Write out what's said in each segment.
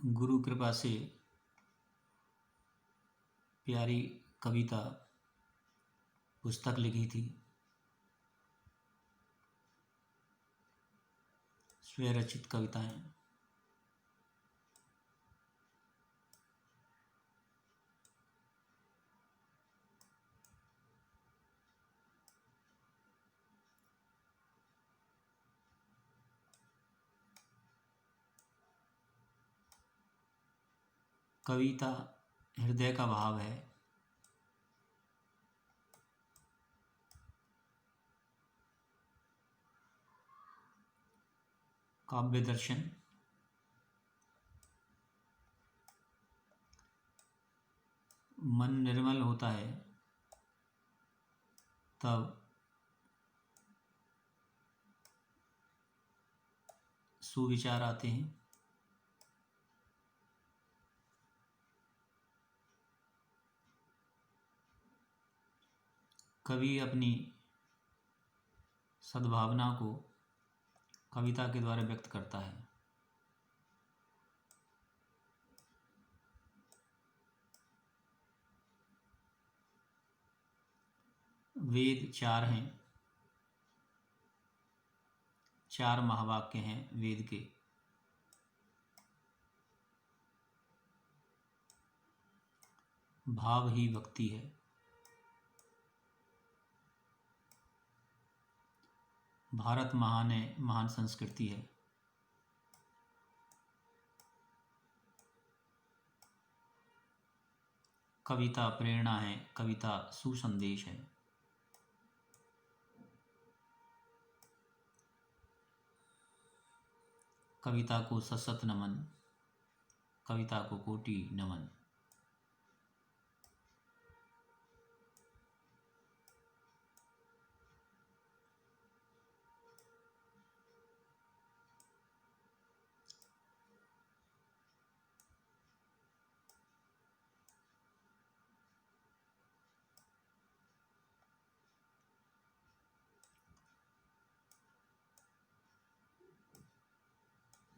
गुरु कृपा से प्यारी कविता पुस्तक लिखी थी, स्वरचित कविताएं। कविता हृदय का भाव है। काव्य दर्शन। मन निर्मल होता है तब सुविचार आते हैं। कवि अपनी सद्भावना को कविता के द्वारा व्यक्त करता है। वेद 4 हैं, 4 महावाक्य हैं वेद के। भाव ही भक्ति है। भारत महान है, महान संस्कृति है। कविता प्रेरणा है, कविता सुसंदेश है। कविता को सशत नमन, कविता को कोटि नमन।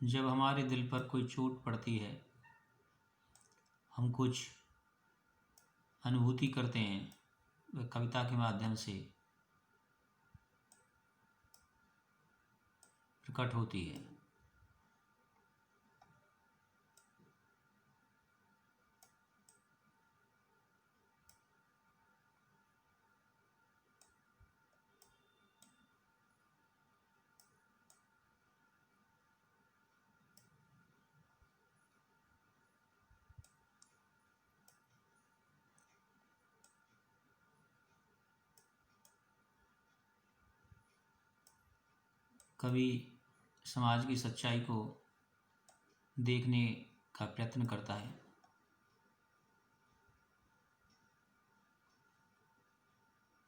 जब हमारे दिल पर कोई चोट पड़ती है, हम कुछ अनुभूति करते हैं, वह कविता के माध्यम से प्रकट होती है। कवि समाज की सच्चाई को देखने का प्रयत्न करता है।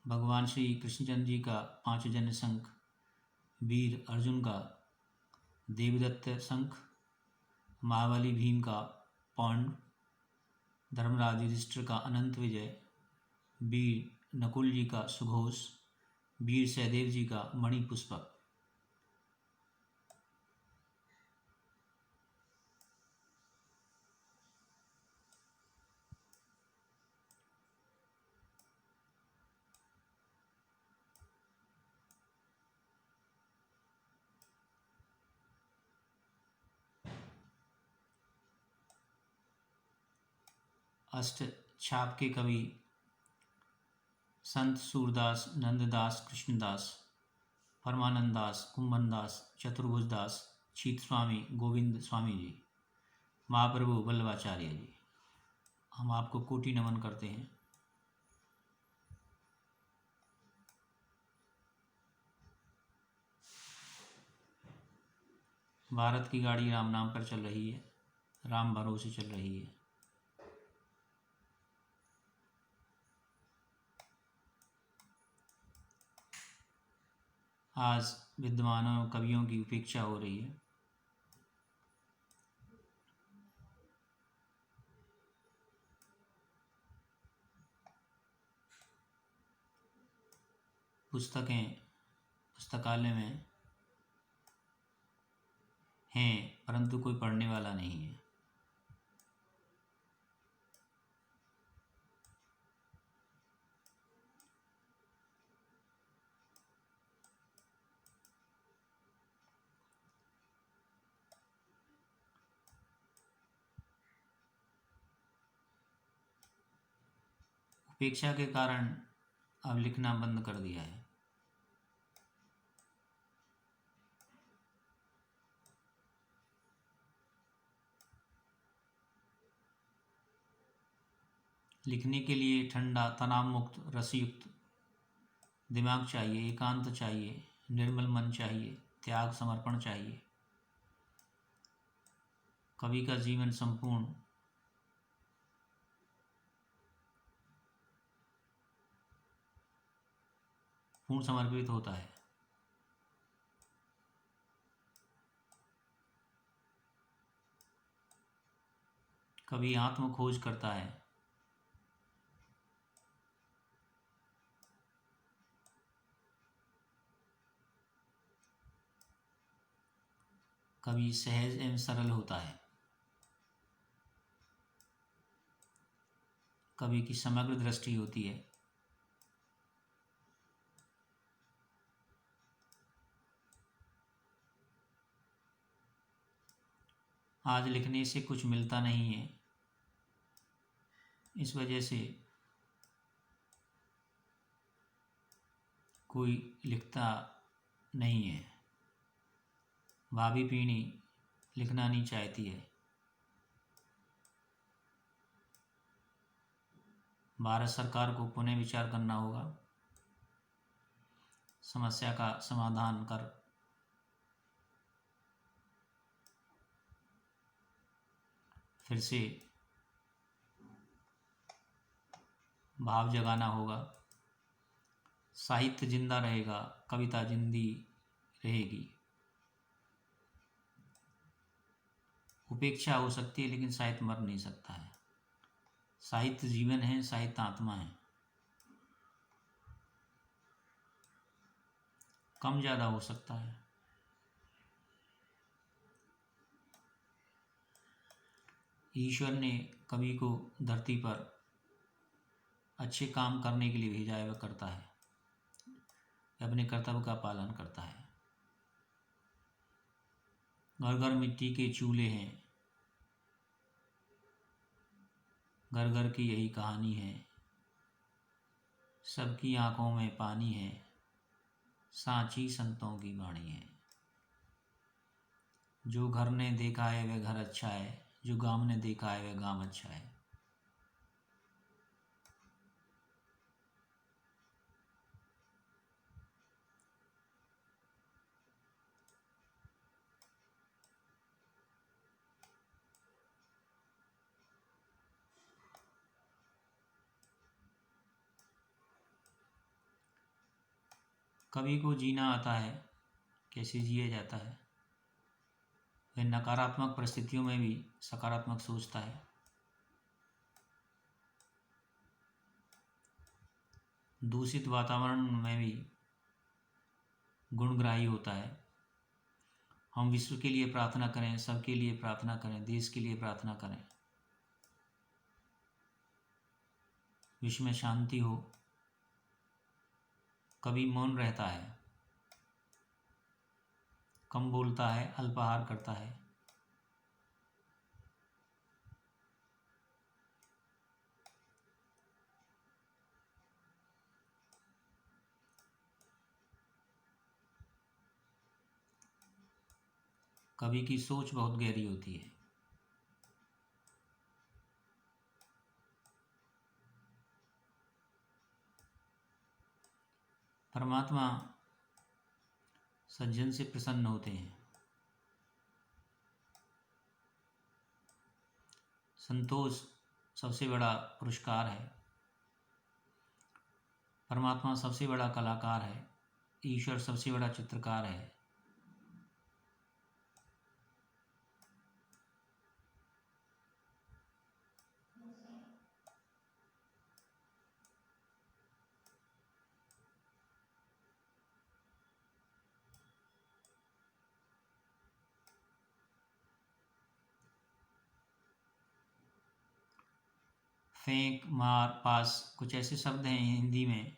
भगवान श्री कृष्णचंद्र जी का पांचजन्य शंख, वीर अर्जुन का देवदत्त शंख, महाबली भीम का पौंड, धर्मराज युधिष्ठिर का अनंत विजय, वीर नकुल जी का सुघोष, वीर सहदेव जी का मणिपुष्पक। अष्ट छाप के कवि संत सूरदास, नंददास, कृष्णदास, परमानंद दास, कुंभन दास, चतुर्भुज दास, चीत स्वामी, गोविंद स्वामी जी, महाप्रभु वल्लभाचार्य जी, हम आपको कोटि नमन करते हैं। भारत की गाड़ी राम नाम पर चल रही है, राम भरोसे चल रही है। आज विद्वानों कवियों की उपेक्षा हो रही है। पुस्तकें पुस्तकालय में हैं, परंतु कोई पढ़ने वाला नहीं है। उपेक्षा के कारण अब लिखना बंद कर दिया है। लिखने के लिए ठंडा, तनाव मुक्त, रसयुक्त दिमाग चाहिए, एकांत चाहिए, निर्मल मन चाहिए, त्याग समर्पण चाहिए। कवि का जीवन संपूर्ण समर्पित होता है। कवि आत्म खोज करता है। कवि सहज एवं सरल होता है। कवि की समग्र दृष्टि होती है। आज लिखने से कुछ मिलता नहीं है, इस वजह से कोई लिखता नहीं है। भावी पीढ़ी लिखना नहीं चाहती है। भारत सरकार को पुनः विचार करना होगा, समस्या का समाधान कर फिर से भाव जगाना होगा। साहित्य जिंदा रहेगा, कविता जिंदी रहेगी। उपेक्षा हो सकती है लेकिन साहित्य मर नहीं सकता है। साहित्य जीवन है, साहित्य आत्मा है। कम ज़्यादा हो सकता है। ईश्वर ने कवि को धरती पर अच्छे काम करने के लिए भेजा है, वह करता है, अपने कर्तव्य का पालन करता है। घर घर मिट्टी के चूल्हे हैं, घर घर की यही कहानी है। सबकी आंखों में पानी है, सांची संतों की वाणी है। जो घर ने देखा है वह घर अच्छा है, जो गांव ने देखा है वह गांव अच्छा है। कवि को जीना आता है, कैसे जिया जाता है। वह नकारात्मक परिस्थितियों में भी सकारात्मक सोचता है। दूषित वातावरण में भी गुणग्राही होता है। हम विश्व के लिए प्रार्थना करें, सबके लिए प्रार्थना करें, देश के लिए प्रार्थना करें, विश्व में शांति हो। कवि मौन रहता है, कम बोलता है, अल्पाहार करता है। कवि की सोच बहुत गहरी होती है। परमात्मा सज्जन से प्रसन्न होते हैं। संतोष सबसे बड़ा पुरस्कार है। परमात्मा सबसे बड़ा कलाकार है। ईश्वर सबसे बड़ा चित्रकार है। फेंक, मार, पास कुछ ऐसे शब्द हैं हिंदी में,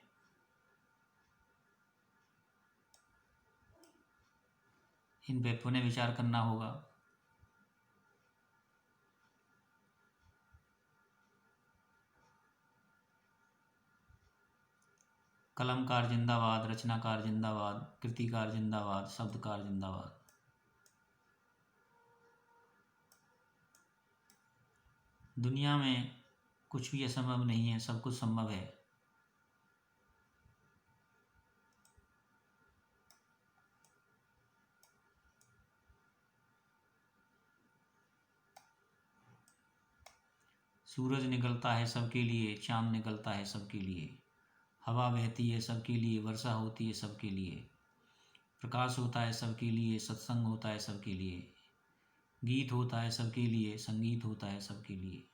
इन पे पुनः विचार करना होगा। कलमकार जिंदाबाद, रचनाकार जिंदाबाद, कृतिकार जिंदाबाद, शब्दकार जिंदाबाद। दुनिया में कुछ भी असंभव नहीं है, सब कुछ संभव है। सूरज निकलता है सबके लिए, चांद निकलता है सबके लिए, हवा बहती है सबके लिए, वर्षा होती है सबके लिए, प्रकाश होता है सबके लिए, सत्संग होता है सबके लिए, गीत होता है सबके लिए, संगीत होता है सबके लिए।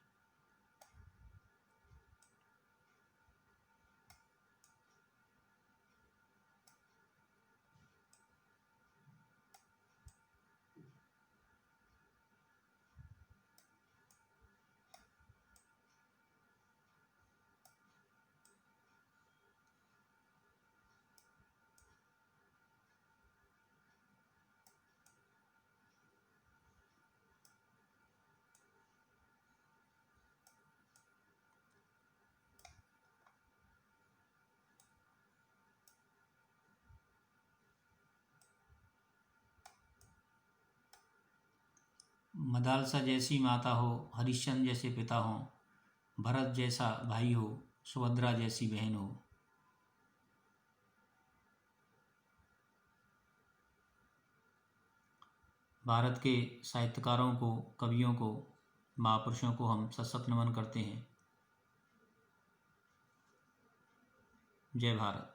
मदालसा जैसी माता हो, हरिश्चंद्र जैसे पिता हो, भरत जैसा भाई हो, सुभद्रा जैसी बहन हो। भारत के साहित्यकारों को, कवियों को, महापुरुषों को हम सशक्त नमन करते हैं। जय भारत।